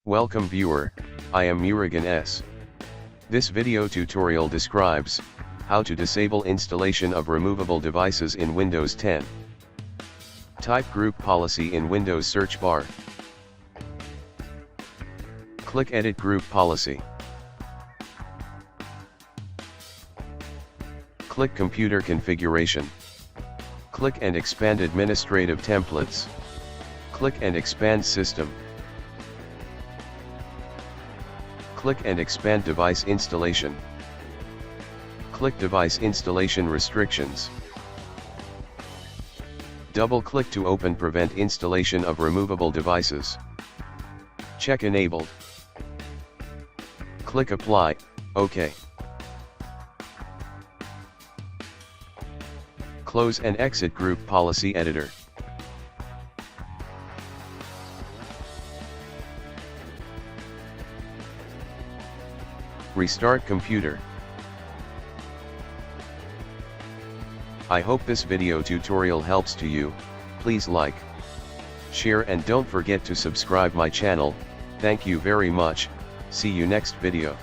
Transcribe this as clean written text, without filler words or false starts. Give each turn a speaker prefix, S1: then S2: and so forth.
S1: Welcome viewer, I am Murugan S. This video tutorial describes how to disable installation of removable devices in Windows 10. Type Group Policy in Windows search bar. Click Edit Group Policy. Click Computer Configuration. Click and expand Administrative Templates. Click and expand System. Click and expand Device Installation. Click Device Installation Restrictions. Double-click to open Prevent installation of removable devices. Check Enabled. Click Apply, OK. Close and exit Group Policy Editor. Restart computer. I hope this video tutorial helps to you. Please like, share and don't forget to subscribe my channel. Thank you very much. See you next video.